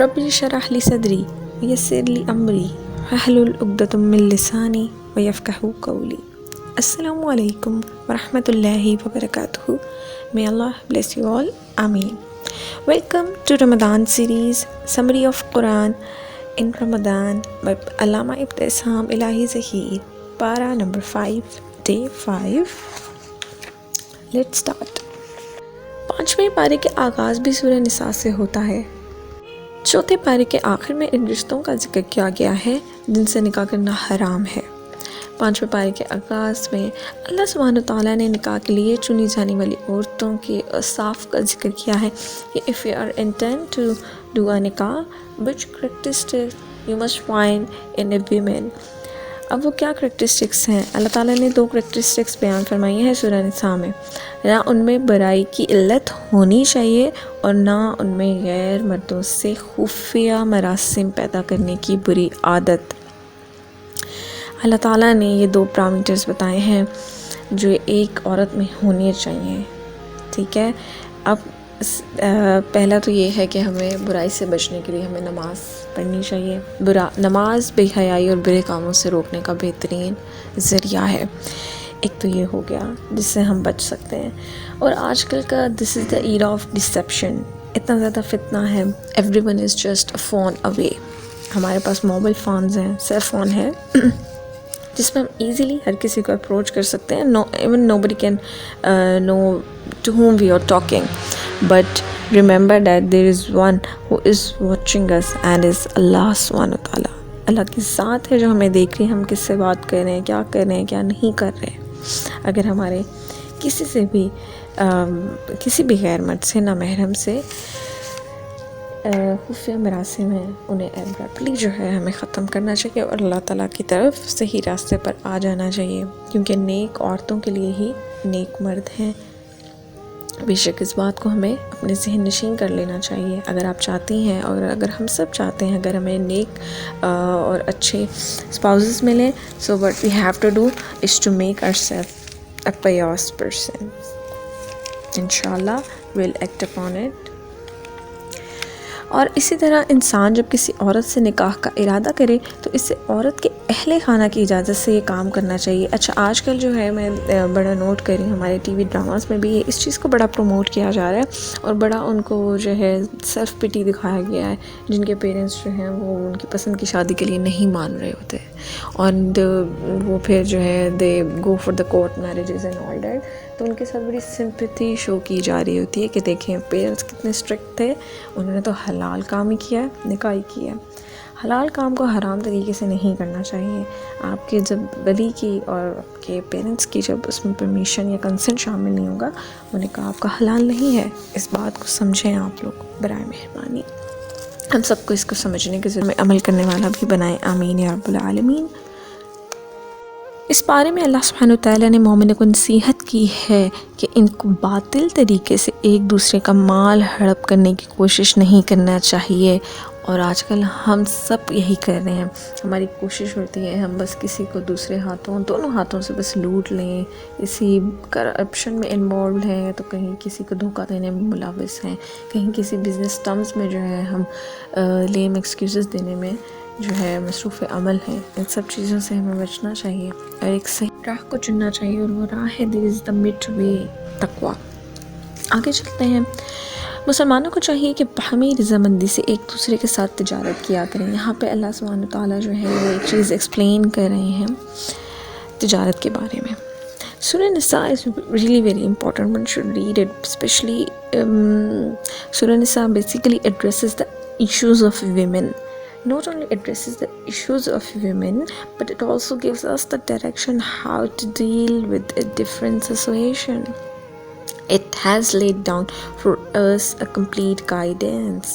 ربی اشرح لی صدری ویسر لی امری واحلل عقدۃ من لسانی ویفقہوا قولی. السلام علیکم ورحمۃ اللہ وبرکاتہ. May Allah bless you all. Ameen. Welcome to Ramadan series, Summary of Quran in Ramadan by Allama Ibtisam Ilahi Zahir, Para number 5, day 5. Let's start. 5ویں پارے کے آغاز بھی سورہ نساء سے ہوتا ہے. چوتھے پارے کے آخر میں ان رشتوں کا ذکر کیا گیا ہے جن سے نکاح کرنا حرام ہے. 5ویں پارے کے آغاز میں اللہ سبحانہ وتعالیٰ نے نکاح کے لیے چنی جانے والی عورتوں کے اوصاف کا ذکر کیا ہے کہ if you are intent to do a nikah, which characteristics you must find in a woman. اب وہ کیا کریکٹرسٹکس ہیں؟ اللہ تعالیٰ نے 2 کریکٹرسٹکس بیان فرمائی ہیں سورہ نساء میں. نہ ان میں برائی کی علت ہونی چاہیے اور نہ ان میں غیر مردوں سے خفیہ مراسم پیدا کرنے کی بری عادت. اللہ تعالیٰ نے یہ 2 پرامیٹرز بتائے ہیں جو ایک عورت میں ہونے چاہیے. ٹھیک ہے. اب پہلا تو یہ ہے کہ ہمیں برائی سے بچنے کے لیے ہمیں نماز پڑھنی چاہیے. نماز بے حیائی اور برے کاموں سے روکنے کا بہترین ذریعہ ہے. ایک تو یہ ہو گیا جس سے ہم بچ سکتے ہیں. اور آج کل کا دس is the era of deception. اتنا زیادہ فتنہ ہے. Every one is just a phone away. ہمارے پاس موبائل فونز ہیں، سیل فون ہے جس میں ہم ایزیلی ہر کسی کو اپروچ کر سکتے ہیں. Even nobody can know to whom we are talking. But remember that there is one who is watching us and is Allah subhanahu wa ta'ala. اللہ کی ذات ہے جو ہمیں دیکھ رہی ہے ہم کس سے بات کر رہے ہیں، کیا کر رہے ہیں، کیا نہیں کر رہے ہیں. اگر ہمارے کسی سے بھی کسی بھی غیر مرد سے، نہ محرم سے خفیہ مراسم ہیں، انہیں ایبرپٹلی جو ہے ہمیں ختم کرنا چاہیے اور اللہ تعالیٰ کی طرف صحیح راستے پر آ جانا چاہیے، کیونکہ نیک عورتوں کے لیے ہی نیک مرد ہیں. بے شک اس بات کو ہمیں اپنے ذہن نشین کر لینا چاہیے. اگر آپ چاہتی ہیں اور اگر ہم سب چاہتے ہیں اگر ہمیں نیک اور اچھے اسپاؤزز ملیں، so what we have to do is to make our self a pious person. انشاءاللہ ویل ایکٹ اپون اٹ. اور اسی طرح انسان جب کسی عورت سے نکاح کا ارادہ کرے تو اسے عورت کے اہل خانہ کی اجازت سے یہ کام کرنا چاہیے. اچھا آج کل جو ہے میں بڑا نوٹ کر رہی ہوں ہمارے ٹی وی ڈراماز میں بھی اس چیز کو بڑا پروموٹ کیا جا رہا ہے اور بڑا ان کو جو ہے سیلف پٹی دکھایا گیا ہے جن کے پیرنٹس جو ہیں وہ ان کی پسند کی شادی کے لیے نہیں مان رہے ہوتے اور وہ پھر جو ہے they go for the court marriages and all that. تو ان کے ساتھ بڑی سمپتھی شو کی جا رہی ہوتی ہے کہ دیکھیں پیرنٹس کتنے اسٹرکٹ تھے، انہوں نے تو حلال کام ہی کیا ہے، نکاح ہی کیا ہے. حلال کام کو حرام طریقے سے نہیں کرنا چاہیے. آپ کے جب ولی کی اور آپ کے پیرنٹس کی جب اس میں پرمیشن یا کنسنٹ شامل نہیں ہوگا وہ نکاح آپ کا حلال نہیں ہے. اس بات کو سمجھیں آپ لوگ برائے مہربانی. ہم سب کو اس کو سمجھنے کے ذریعے عمل کرنے والا بھی بنائیں. آمین یا رب العالمین. اس بارے میں اللہ سبحانہ وتعالیٰ نے مومنوں کو نصیحت کی ہے کہ ان کو باطل طریقے سے ایک دوسرے کا مال ہڑپ کرنے کی کوشش نہیں کرنا چاہیے. اور آج کل ہم سب یہی کر رہے ہیں. ہماری کوشش ہوتی ہے ہم بس کسی کو دوسرے ہاتھوں دونوں ہاتھوں سے بس لوٹ لیں، اسی کرپشن میں انوالوڈ ہیں تو کہیں کسی کو دھوکہ دینے میں ملوث ہیں، کہیں کسی بزنس ٹرمز میں جو ہے ہم لیم ایکسکیوزز دینے میں جو ہے مصروف عمل ہیں. ان سب چیزوں سے ہمیں بچنا چاہیے اور ایک صحیح راہ کو چننا چاہیے اور وہ راہ ہے دیر از دا مڈ وے، تقویٰ. آگے چلتے ہیں. مسلمانوں کو چاہیے کہ باہمی رضامندی سے ایک دوسرے کے ساتھ تجارت کیا کریں. یہاں پہ اللہ سبحانہ تعالیٰ جو ہے وہ ایک چیز ایکسپلین کر رہے ہیں تجارت کے بارے میں. سورہ نساء is really very important. One should read it, especially Surah Nisa basically addresses the issues of women. Not only addresses the issues of women, but it also gives us the direction how to deal with a different situation. It has laid down for us a complete guidance,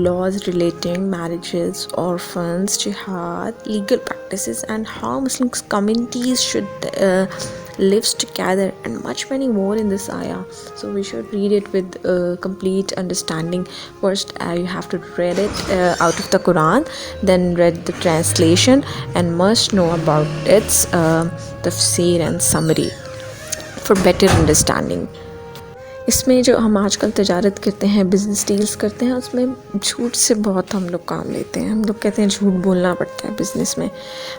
laws relating marriages, orphans, jihad, legal practices, and how Muslim communities should live together, and much many more in this ayah. So we should read it with complete understanding. First, you have to read it out of the Quran, then read the translation, and must know about its tafsir and summary for better understanding. اس میں جو ہم آج کل تجارت کرتے ہیں، business deals کرتے ہیں، اس میں جھوٹ سے بہت ہم لوگ کام لیتے ہیں. ہم لوگ کہتے ہیں جھوٹ بولنا پڑتا ہے بزنس میں.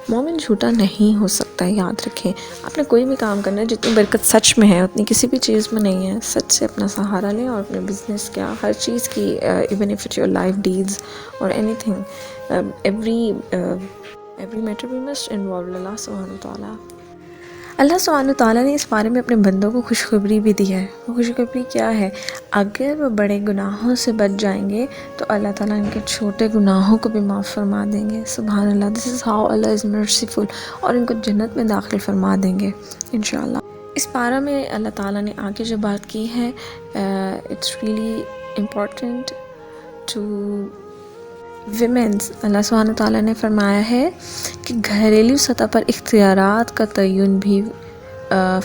مومن جھوٹا نہیں ہو سکتا. یاد رکھیں، آپ نے کوئی بھی کام کرنا ہے، جتنی برکت سچ میں ہے اتنی کسی بھی چیز میں نہیں ہے. سچ سے اپنا سہارا لیں اور اپنے بزنس کیا ہر چیز کی even if it your life deals or anything every matter we must involve اللہ سبحانہ تعالیٰ. اللہ سبحانہ تعالیٰ نے اس بارے میں اپنے بندوں کو خوشخبری بھی دی ہے. وہ خوشخبری کیا ہے؟ اگر وہ بڑے گناہوں سے بچ جائیں گے تو اللہ تعالیٰ ان کے چھوٹے گناہوں کو بھی معاف فرما دیں گے. سبحان اللہ، this is how Allah is merciful. اور ان کو جنت میں داخل فرما دیں گے انشاءاللہ. اس پارہ میں اللہ تعالیٰ نے آگے جو بات کی ہے، it's really important to womens. اللہ سبحانہ تعالیٰ نے فرمایا ہے کہ گھریلو سطح پر اختیارات کا تعین بھی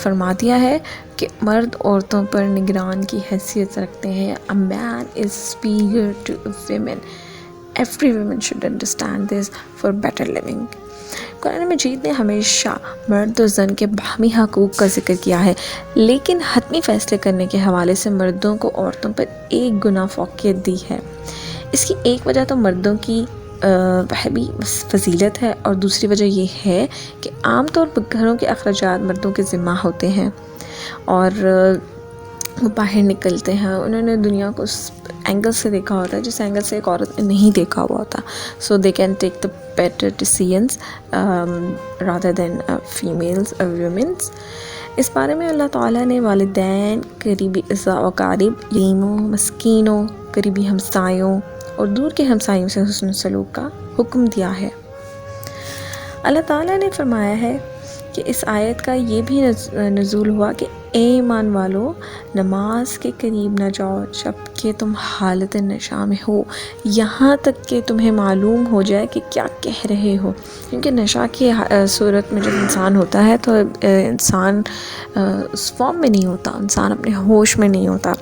فرما دیا ہے کہ مرد عورتوں پر نگران کی حیثیت رکھتے ہیں. A man is superior to a woman. Every woman should understand this for better living. قرآن مجید نے ہمیشہ مرد اور زن کے باہمی حقوق کا ذکر کیا ہے، لیکن حتمی فیصلے کرنے کے حوالے سے مردوں کو عورتوں پر ایک گنا فوقیت دی ہے. اس کی ایک وجہ تو مردوں کی وہبی فضیلت ہے، اور دوسری وجہ یہ ہے کہ عام طور پر گھروں کے اخراجات مردوں کے ذمہ ہوتے ہیں اور وہ باہر نکلتے ہیں. انہوں نے دنیا کو اس اینگل سے دیکھا ہوتا ہے جس اینگل سے ایک عورت نے نہیں دیکھا ہوا ہوتا. So they can take the better decisions rather than families or womens. اس بارے میں اللہ تعالیٰ نے والدین، قریبی اعزاء و اقارب، یتیموں، مسکینوں، قریبی ہمسایوں اور دور کے ہمسایوں سے حسن سلوک کا حکم دیا ہے. اللہ تعالیٰ نے فرمایا ہے کہ اس آیت کا یہ بھی نزول ہوا کہ اے ایمان والو، نماز کے قریب نہ جاؤ جب کہ تم حالت نشہ میں ہو، یہاں تک کہ تمہیں معلوم ہو جائے کہ کیا کہہ رہے ہو. کیونکہ نشہ کی صورت میں جب انسان ہوتا ہے تو انسان اس فارم میں نہیں ہوتا، انسان اپنے ہوش میں نہیں ہوتا،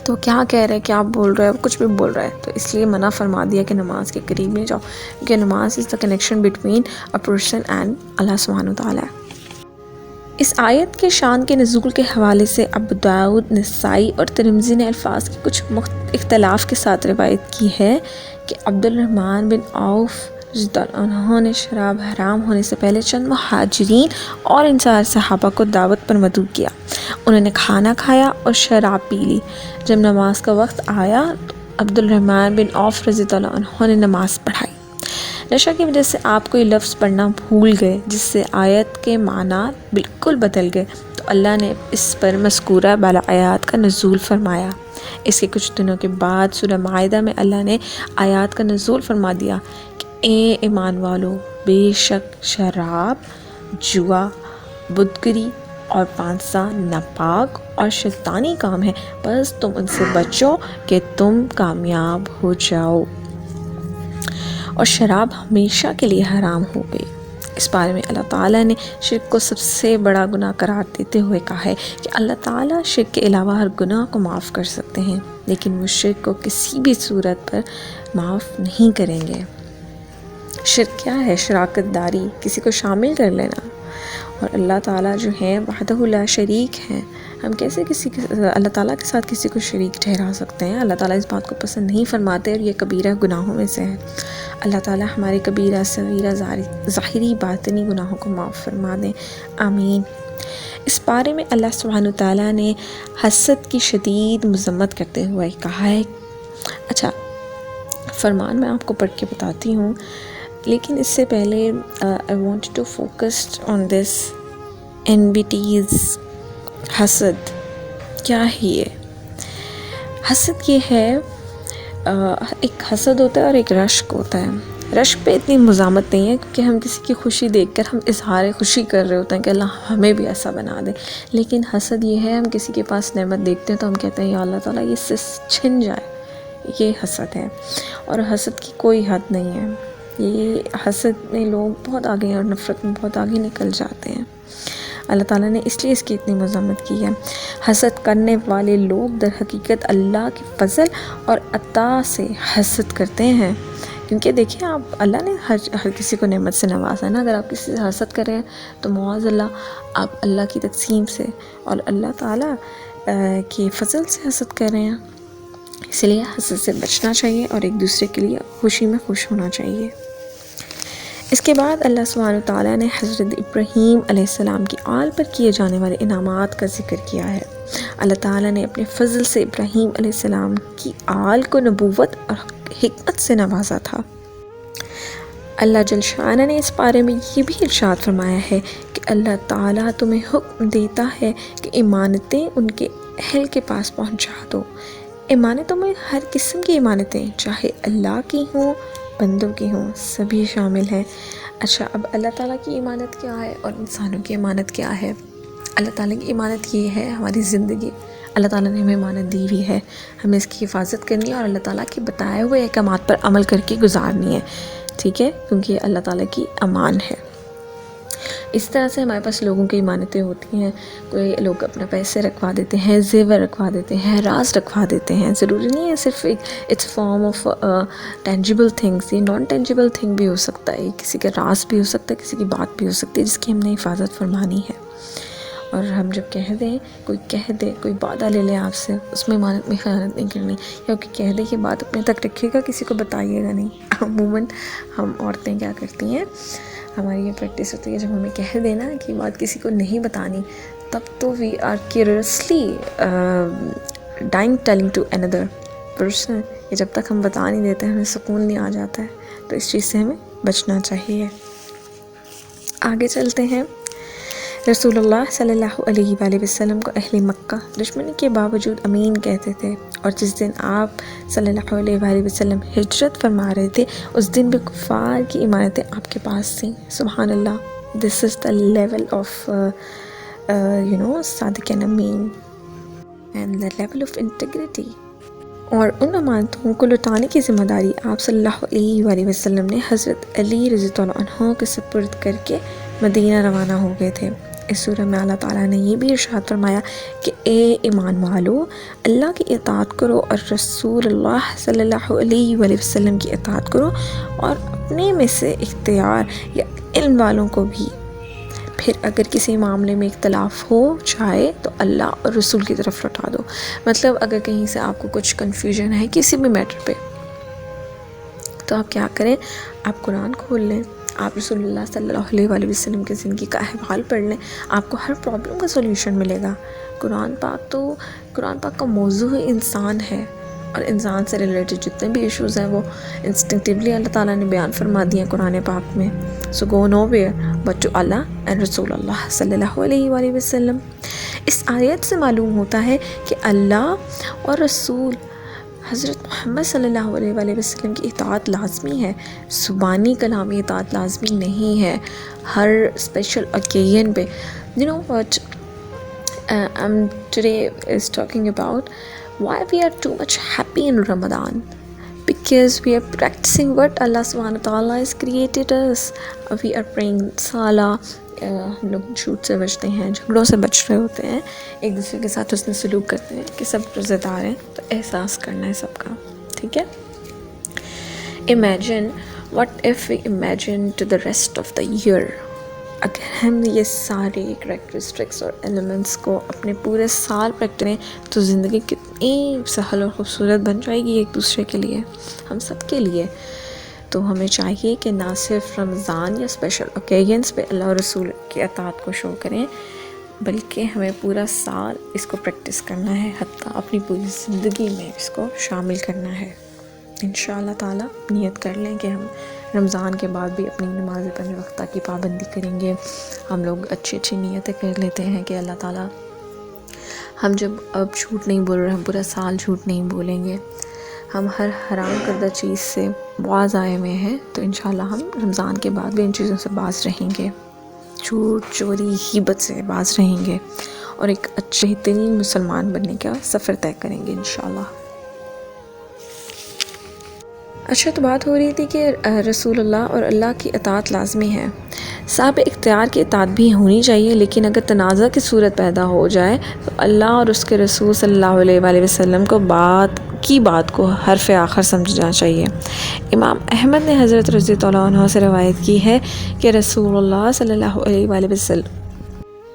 تو کیا کہہ رہے، کیا بول رہا ہے، کچھ بھی بول رہا ہے. تو اس لیے منع فرما دیا کہ نماز کے قریب نہیں جاؤ، کیونکہ نماز is the connection between a person and اللہ سبحانہ تعالیٰ. اس آیت کے شان کے نزول کے حوالے سے ابو داؤد، نسائی اور ترمذی نے الفاظ کی کچھ اختلاف کے ساتھ روایت کی ہے کہ عبد الرحمن بن عوف رضی اللہ عنہ نے شراب حرام ہونے سے پہلے چند مہاجرین اور انصار صحابہ کو دعوت پر مدعو کیا. انہوں نے کھانا کھایا اور شراب پی لی. جب نماز کا وقت آیا تو عبد الرحمن بن عوف رضی اللہ عنہ نے نماز پڑھائی. نشہ کی وجہ سے آپ کوئی لفظ پڑھنا بھول گئے جس سے آیت کے معنی بالکل بدل گئے، تو اللہ نے اس پر مذکورہ بالا آیات کا نزول فرمایا. اس کے کچھ دنوں کے بعد سورہ مائدہ میں اللہ نے آیات کا نزول فرما دیا کہ اے ایمان والو، بے شک شراب، جوا، بدگری اور پانسا ناپاک اور شیطانی کام ہے، بس تم ان سے بچو کہ تم کامیاب ہو جاؤ. اور شراب ہمیشہ کے لیے حرام ہو گئی. اس بارے میں اللہ تعالیٰ نے شرک کو سب سے بڑا گناہ قرار دیتے ہوئے کہا ہے کہ اللہ تعالیٰ شرک کے علاوہ ہر گناہ کو معاف کر سکتے ہیں، لیکن وہ شرک کو کسی بھی صورت پر معاف نہیں کریں گے. شرک کیا ہے؟ شراکت داری، کسی کو شامل کر لینا. اور اللہ تعالیٰ جو ہیں وحدہ لا شریک ہیں. ہم کیسے اللہ تعالیٰ کے ساتھ کسی کو شریک ٹھہرا سکتے ہیں؟ اللہ تعالیٰ اس بات کو پسند نہیں فرماتے، اور یہ کبیرہ گناہوں میں سے ہے. اللہ تعالیٰ ہمارے کبیرہ، صغیرہ، ظاہری، باطنی گناہوں کو معاف فرما دیں، آمین. اس بارے میں اللہ سبحانہ تعالیٰ نے حسد کی شدید مذمت کرتے ہوئے کہا ہے. اچھا، فرمان میں آپ کو پڑھ کے بتاتی ہوں، لیکن اس سے پہلے I want to focus on this envities. حسد کیا ہے؟ یہ حسد یہ ہے، ایک حسد ہوتا ہے اور ایک رشک ہوتا ہے. رشک پہ اتنی مزاحمت نہیں ہے کیونکہ ہم کسی کی خوشی دیکھ کر ہم اظہار خوشی کر رہے ہوتے ہیں کہ اللہ ہمیں بھی ایسا بنا دے. لیکن حسد یہ ہے، ہم کسی کے پاس نعمت دیکھتے ہیں تو ہم کہتے ہیں یا اللہ تعالیٰ یہ اس سے چھن جائے. یہ حسد ہے، اور حسد کی کوئی حد نہیں ہے. یہ حسد میں لوگ بہت آگے ہیں اور نفرت میں بہت آگے نکل جاتے ہیں. اللہ تعالیٰ نے اس لیے اس کی اتنی مذمت کی ہے. حسد کرنے والے لوگ در حقیقت اللہ کے فضل اور عطا سے حسد کرتے ہیں. کیونکہ دیکھیں، آپ اللہ نے ہر کسی کو نعمت سے نوازا ہے نا. اگر آپ کسی سے حسد کریں تو معاذ اللہ آپ اللہ کی تقسیم سے، اور اللہ تعالیٰ کے فضل سے حسد کر رہے ہیں، اس لیے حسد سے بچنا چاہیے اور ایک دوسرے کے لیے خوشی میں خوش ہونا چاہیے۔ اس کے بعد اللہ سبحانہ وتعالیٰ نے حضرت ابراہیم علیہ السلام کی آل پر کیے جانے والے انعامات کا ذکر کیا ہے۔ اللہ تعالیٰ نے اپنے فضل سے ابراہیم علیہ السلام کی آل کو نبوت اور حکمت سے نوازا تھا۔ اللہ جل شانہ نے اس بارے میں یہ بھی ارشاد فرمایا ہے کہ اللہ تعالیٰ تمہیں حکم دیتا ہے کہ امانتیں ان کے اہل کے پاس پہنچا دو۔ امانتوں میں ہر قسم کی امانتیں، چاہے اللہ کی ہوں بندوں کی ہوں، سبھی شامل ہیں۔ اچھا، اب اللہ تعالیٰ کی امانت کیا ہے اور انسانوں کی امانت کیا ہے؟ اللہ تعالیٰ کی امانت یہ ہے ہماری زندگی، اللہ تعالیٰ نے ہمیں امانت دی ہوئی ہے، ہمیں اس کی حفاظت کرنی ہے اور اللہ تعالیٰ کے بتائے ہوئے احکامات پر عمل کر کے گزارنی ہے، ٹھیک ہے، کیونکہ یہ اللہ تعالیٰ کی امان ہے۔ اس طرح سے ہمارے پاس لوگوں کی امانتیں ہوتی ہیں، کوئی لوگ اپنا پیسے رکھوا دیتے ہیں، زیور رکھوا دیتے ہیں، راز رکھوا دیتے ہیں، ضروری نہیں ہے صرف it's form of tangible things, یہ نان ٹینجیبل تھنگ بھی ہو سکتا ہے، کسی کا راز بھی ہو سکتا ہے، کسی کی بات بھی ہو سکتی ہے جس کی ہم نے حفاظت فرمانی ہے۔ اور ہم جب کہہ دیں، کوئی کہہ دے، کوئی وعدہ لے لے آپ سے، اس میں امانت میں خیانت نہیں کرنی، یا کہ کہہ دے یہ بات اپنے تک رکھیے گا، کسی کو بتائیے گا نہیں۔ عموماً ہم عورتیں کیا کرتی ہیں، ہماری یہ پریکٹس ہوتی ہے، جب ہمیں کہہ دینا کہ یہ بات کسی کو نہیں بتانی، تب تو we are carelessly dying telling to another person, یہ جب تک ہم بتا نہیں دیتے ہمیں سکون نہیں آ جاتا ہے، تو اس چیز سے ہمیں بچنا چاہیے۔ آگے چلتے ہیں۔ رسول اللہ صلی اللہ علیہ وآلہ وسلم کو اہل مکہ دشمنی کے باوجود امین کہتے تھے، اور جس دن آپ صلی اللہ علیہ وآلہ وسلم ہجرت فرما رہے تھے اس دن بھی کفار کی امانتیں آپ کے پاس تھیں۔ سبحان اللہ، this is the level of Sadiq Amin and the level of integrity. اور ان امانتوں کو لٹانے کی ذمہ داری آپ صلی اللہ علیہ وآلہ وسلم نے حضرت علی رضی اللہ عنہ کے سپرد کر کے مدینہ روانہ ہو گئے تھے۔ اس سورہ میں اللہ تعالیٰ نے یہ بھی ارشاد فرمایا کہ اے ایمان والو، اللہ کی اطاعت کرو اور رسول اللہ صلی اللہ علیہ وآلہ وسلم کی اطاعت کرو، اور اپنے میں سے اختیار یا علم والوں کو بھی۔ پھر اگر کسی معاملے میں اختلاف ہو جائے تو اللہ اور رسول کی طرف لوٹا دو۔ مطلب اگر کہیں سے آپ کو کچھ کنفیوژن ہے کسی بھی میٹر پہ، تو آپ کیا کریں، آپ قرآن کھول لیں، آپ رسول اللہ صلی اللہ علیہ وآلہ وسلم کی زندگی کا احوال پڑھ لیں، آپ کو ہر پرابلم کا سولوشن ملے گا۔ قرآن پاک کا موضوع انسان ہے، اور انسان سے ریلیٹڈ جتنے بھی ایشوز ہیں وہ انسٹنکٹیولی اللہ تعالیٰ نے بیان فرما دیے ہیں قرآن پاک میں۔ So go nowhere but to Allah and Rasool Allah صلی اللہ علیہ وآلہ وسلم۔ اس آیت سے معلوم ہوتا ہے کہ اللہ اور رسول حضرت محمد صلی اللہ علیہ وآلہ وسلم کی اطاعت لازمی ہے، زبانی کلامی اطاعت لازمی نہیں ہے۔ ہر اسپیشل اوکیزن پہ you know what today is talking about why we are too much happy in Ramadan, because we are practicing what Allah subhanahu wa ta'ala has created us. We are praying salah، ہم لوگ جھوٹ سے بچتے ہیں، جھگڑوں سے بچ رہے ہوتے ہیں، ایک دوسرے کے ساتھ حسن سلوک کرتے ہیں کہ سب روزے دار ہیں، تو احساس کرنا ہے سب کا، ٹھیک ہے۔ Imagine what if we imagine to the rest of the year, اگر ہم یہ سارے کریکٹرسٹکس اور ایلیمنٹس کو اپنے پورے سال پریکٹ کریں تو زندگی کتنی سہل اور خوبصورت بن جائے گی ایک دوسرے کے لیے، ہم سب کے لیے۔ تو ہمیں چاہیے کہ نہ صرف رمضان یا اسپیشل اوکیزنس پہ اللہ اور رسول کی اطاعت کو شو کریں، بلکہ ہمیں پورا سال اس کو پریکٹس کرنا ہے، حتیٰ اپنی پوری زندگی میں اس کو شامل کرنا ہے۔ انشاءاللہ تعالیٰ نیت کر لیں کہ ہم رمضان کے بعد بھی اپنی نماز 5 وقتہ کی پابندی کریں گے۔ ہم لوگ اچھی نیتیں کر لیتے ہیں کہ اللہ تعالیٰ، ہم جب اب جھوٹ نہیں بول رہے، ہم پورا سال جھوٹ نہیں بولیں گے، ہم ہر حرام کردہ چیز سے باز آئے ہوئے ہیں، تو انشاءاللہ ہم رمضان کے بعد بھی ان چیزوں سے باز رہیں گے، جھوٹ، چوری، غیبت سے باز رہیں گے، اور ایک اچھے بہترین مسلمان بننے کا سفر طے کریں گے انشاءاللہ۔ اچھا، تو بات ہو رہی تھی کہ رسول اللہ اور اللہ کی اطاعت لازمی ہے، صاحب اختیار کی اطاعت بھی ہونی چاہیے، لیکن اگر تنازع کی صورت پیدا ہو جائے تو اللہ اور اس کے رسول صلی اللہ علیہ وآلہ وسلم کو بات کو حرف آخر سمجھنا چاہیے۔ امام احمد نے حضرت رضی اللہ عنہ سے روایت کی ہے کہ رسول اللہ صلی اللہ علیہ وآلہ وسلم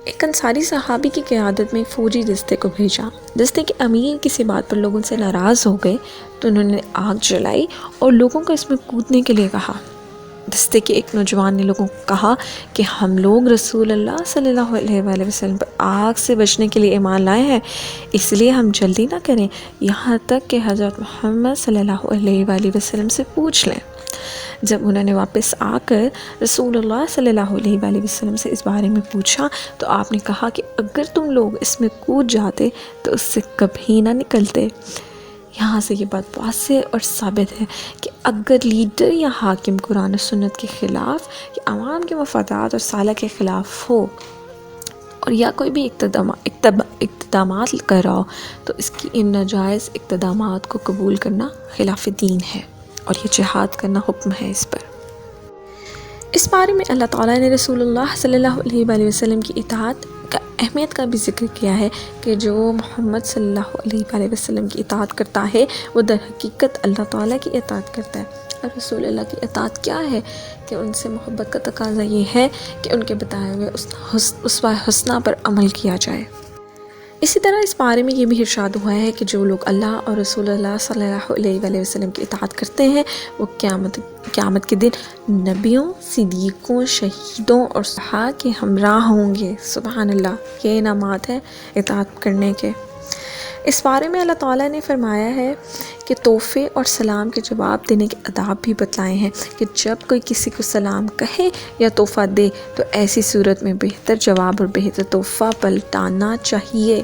ایک انصاری صحابی کی قیادت میں ایک فوجی دستے کو بھیجا۔ دستے کے امیر کسی بات پر لوگوں سے ناراض ہو گئے تو انہوں نے آگ جلائی اور لوگوں کو اس میں کودنے کے لیے کہا۔ دستے کے ایک نوجوان نے لوگوں کو کہا کہ ہم لوگ رسول اللہ صلی اللہ علیہ وآلہ وسلم پر آگ سے بچنے کے لیے ایمان لائے ہیں، اس لیے ہم جلدی نہ کریں یہاں تک کہ حضرت محمد صلی اللہ علیہ وآلہ وسلم سے پوچھ لیں۔ جب انہوں نے واپس آ کر رسول اللہ صلی اللہ علیہ وآلہ وسلم سے اس بارے میں پوچھا تو آپ نے کہا کہ اگر تم لوگ اس میں کود جاتے تو اس سے کبھی نہ نکلتے۔ یہاں سے یہ بات واضح اور ثابت ہے کہ اگر لیڈر یا حاکم قرآن و سنت کے خلاف یا عوام کے مفادات اور صالح کے خلاف ہو اور یا کوئی بھی اقدامات کر رہا ہو تو اس کی ان ناجائز اقدامات کو قبول کرنا خلاف دین ہے اور یہ جہاد کرنا حکم ہے اس پر۔ اس بارے میں اللہ تعالیٰ نے رسول اللہ صلی اللہ علیہ وآلہ وسلم کی اطاعت کا اہمیت کا بھی ذکر کیا ہے کہ جو محمد صلی اللہ علیہ وآلہ وسلم کی اطاعت کرتا ہے وہ در حقیقت اللہ تعالیٰ کی اطاعت کرتا ہے۔ اور رسول اللہ کی اطاعت کیا ہے کہ ان سے محبت کا تقاضا یہ ہے کہ ان کے بتائے ہوئے اسوہ حسنہ پر عمل کیا جائے۔ اسی طرح اس بارے میں یہ بھی ارشاد ہوا ہے کہ جو لوگ اللہ اور رسول اللہ صلی اللہ علیہ وآلہ وسلم کی اطاعت کرتے ہیں وہ قیامت کے دن نبیوں، صدیقوں، شہیدوں اور صحابہ کے ہمراہ ہوں گے۔ سبحان اللہ، یہ انعامات ہیں اطاعت کرنے کے۔ اس بارے میں اللہ تعالیٰ نے فرمایا ہے کہ تحفے اور سلام کے جواب دینے کے آداب بھی بتلائے ہیں کہ جب کوئی کسی کو سلام کہے یا تحفہ دے تو ایسی صورت میں بہتر جواب اور بہتر تحفہ پلٹانا چاہیے۔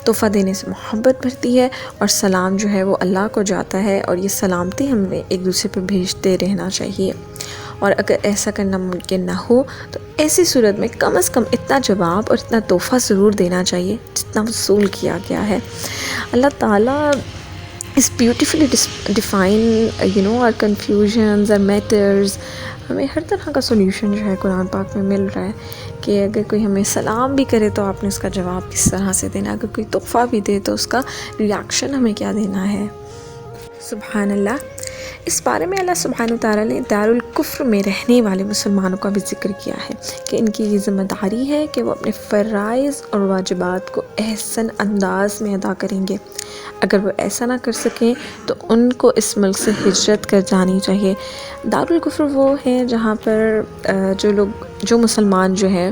تحفہ دینے سے محبت بڑھتی ہے اور سلام جو ہے وہ اللہ کو جاتا ہے اور یہ سلامتی ہمیں ایک دوسرے پہ بھیجتے رہنا چاہیے۔ اور اگر ایسا کرنا ممکن نہ ہو تو ایسی صورت میں کم از کم اتنا جواب اور اتنا تحفہ ضرور دینا چاہیے جتنا وصول کیا گیا ہے۔ اللہ تعالیٰ اس بیوٹیفلی ڈیفائن our confusions اور میٹرز، ہمیں ہر طرح کا سولوشن جو ہے قرآن پاک میں مل رہا ہے کہ اگر کوئی ہمیں سلام بھی کرے تو آپ نے اس کا جواب کس طرح سے دینا، اگر کوئی تحفہ بھی دے تو اس کا ریاکشن ہمیں کیا دینا ہے۔ سبحان اللہ۔ اس بارے میں اللہ سبحانہ وتعالیٰ نے دارالکفر میں رہنے والے مسلمانوں کا بھی ذکر کیا ہے کہ ان کی یہ ذمہ داری ہے کہ وہ اپنے فرائض اور واجبات کو احسن انداز میں ادا کریں گے۔ اگر وہ ایسا نہ کر سکیں تو ان کو اس ملک سے ہجرت کر جانی چاہیے۔ دارالکفر وہ ہے جہاں پر جو مسلمان جو ہے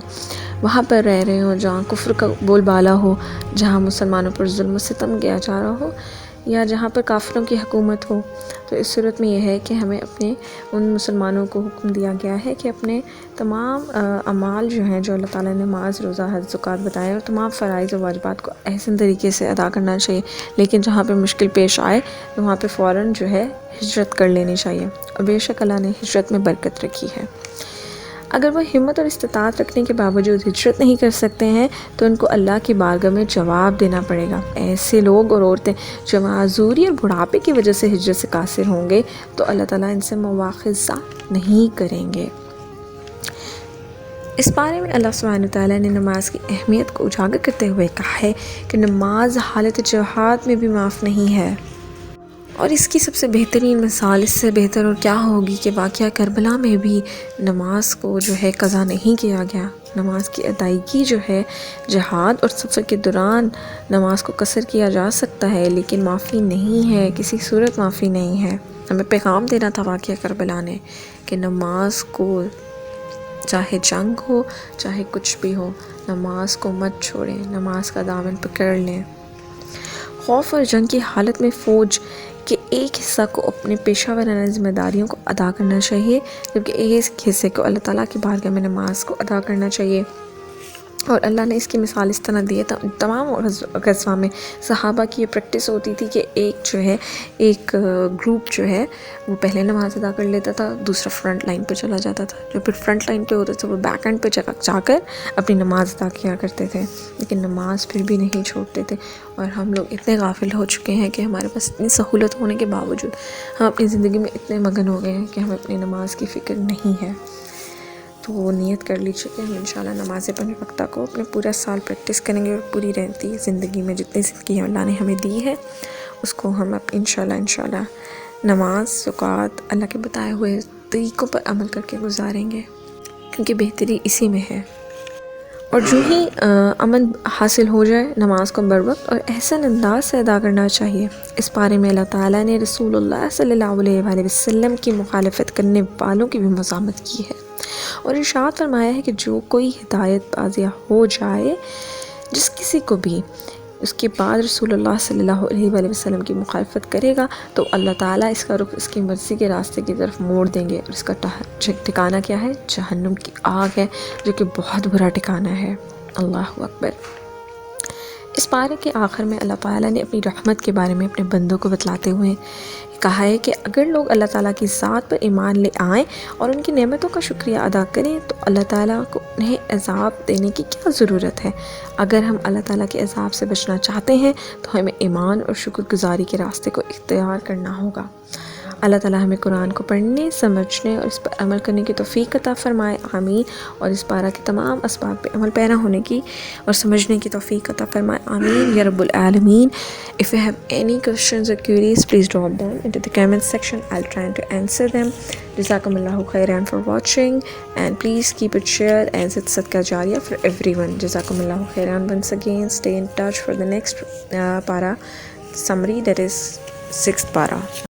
وہاں پر رہ رہے ہوں، جہاں کفر کا بول بالا ہو، جہاں مسلمانوں پر ظلم و ستم کیا جا رہا ہو یا جہاں پر کافروں کی حکومت ہو، تو اس صورت میں یہ ہے کہ ہمیں اپنے ان مسلمانوں کو حکم دیا گیا ہے کہ اپنے تمام اعمال جو ہیں جو اللہ تعالیٰ نے نماز، روزہ، حج، زکوٰۃ بتائے اور تمام فرائض و واجبات کو احسن طریقے سے ادا کرنا چاہیے، لیکن جہاں پہ مشکل پیش آئے تو وہاں پہ فوراً جو ہے ہجرت کر لینی چاہیے، اور بے شک اللہ نے ہجرت میں برکت رکھی ہے۔ اگر وہ ہمت اور استطاعت رکھنے کے باوجود ہجرت نہیں کر سکتے ہیں تو ان کو اللہ کی بارگاہ میں جواب دینا پڑے گا۔ ایسے لوگ اور عورتیں جو معذوری اور بڑھاپے کی وجہ سے ہجرت سے قاصر ہوں گے تو اللہ تعالیٰ ان سے مواخذہ نہیں کریں گے۔ اس بارے میں اللہ سبحانہ وتعالیٰ نے نماز کی اہمیت کو اجاگر کرتے ہوئے کہا ہے کہ نماز حالت جہاد میں بھی معاف نہیں ہے، اور اس کی سب سے بہترین مثال اس سے بہتر اور کیا ہوگی کہ واقعہ کربلا میں بھی نماز کو جو ہے قضا نہیں کیا گیا۔ نماز کی ادائیگی جو ہے جہاد اور سفر کے دوران نماز کو قصر کیا جا سکتا ہے، لیکن معافی نہیں ہے، کسی صورت معافی نہیں ہے۔ ہمیں پیغام دینا تھا واقعہ کربلا نے کہ نماز کو چاہے جنگ ہو چاہے کچھ بھی ہو، نماز کو مت چھوڑیں، نماز کا دامن پکڑ لیں۔ خوف اور جنگ کی حالت میں فوج کے ایک حصہ کو اپنے پیشہ ورانہ ذمہ داریوں کو ادا کرنا چاہیے، جبکہ ایک حصے کو اللہ تعالیٰ کی بارگاہ میں نماز کو ادا کرنا چاہیے۔ اور اللہ نے اس کی مثال اس طرح دی ہے، تمام غزوہ میں صحابہ کی یہ پریکٹس ہوتی تھی کہ ایک گروپ جو ہے وہ پہلے نماز ادا کر لیتا تھا، دوسرا فرنٹ لائن پہ چلا جاتا تھا، جو پھر فرنٹ لائن پہ ہوتا تھا وہ بیک اینڈ پہ جا کر اپنی نماز ادا کیا کرتے تھے، لیکن نماز پھر بھی نہیں چھوڑتے تھے۔ اور ہم لوگ اتنے غافل ہو چکے ہیں کہ ہمارے پاس اتنی سہولت ہونے کے باوجود ہم اپنی زندگی میں اتنے مگن ہو گئے ہیں کہ ہمیں اپنی نماز کی فکر نہیں ہے۔ تو وہ نیت کر لیجیے کہ ہم انشاءاللہ نماز پنج وقتہ کو اپنے پورا سال پریکٹس کریں گے، اور پوری رہتی زندگی میں جتنی زندگی اللہ نے ہمیں دی ہے اس کو ہم انشاءاللہ نماز، زکوٰۃ، اللہ کے بتائے ہوئے طریقوں پر عمل کر کے گزاریں گے، کیونکہ بہتری اسی میں ہے۔ اور جو ہی امن حاصل ہو جائے نماز کو بر وقت اور احسن انداز سے ادا کرنا چاہیے۔ اس بارے میں اللہ تعالیٰ نے رسول اللہ صلی اللہ علیہ وآلہ وسلم کی مخالفت کرنے والوں کی بھی مذمت کی ہے اور ارشاد فرمایا ہے کہ جو کوئی ہدایت یافتہ ہو جائے، جس کسی کو بھی اس کے بعد رسول اللہ صلی اللہ علیہ وآلہ وسلم کی مخالفت کرے گا تو اللہ تعالیٰ اس کا رخ اس کی مرضی کے راستے کی طرف موڑ دیں گے، اور اس کا ٹھکانہ کیا ہے؟ جہنم کی آگ ہے، جو کہ بہت برا ٹھکانہ ہے۔ اللہ اکبر۔ اس پارے کے آخر میں اللہ تعالیٰ نے اپنی رحمت کے بارے میں اپنے بندوں کو بتلاتے ہوئے کہا ہے کہ اگر لوگ اللہ تعالیٰ کی ذات پر ایمان لے آئیں اور ان کی نعمتوں کا شکریہ ادا کریں تو اللہ تعالیٰ کو انہیں عذاب دینے کی کیا ضرورت ہے؟ اگر ہم اللہ تعالیٰ کے عذاب سے بچنا چاہتے ہیں تو ہمیں ایمان اور شکر گزاری کے راستے کو اختیار کرنا ہوگا۔ اللہ تعالیٰ ہمیں قرآن کو پڑھنے، سمجھنے اور اس پر عمل کرنے کی توفیق عطا فرمائے، آمین۔ اور اس پارہ کے تمام اسباق پہ عمل پیرا ہونے کی اور سمجھنے کی توفیق عطا فرمائے، آمین یا رب العالمین۔ If you have any questions or queries, please drop them into the comment section. I'll try to answer them. Jazakumullahu khairan for watching, and please keep it shared as it's sadaqah jariyah for everyone. Jazakumullahu khairan once again. Stay in touch for the next para summary, that is 6th para.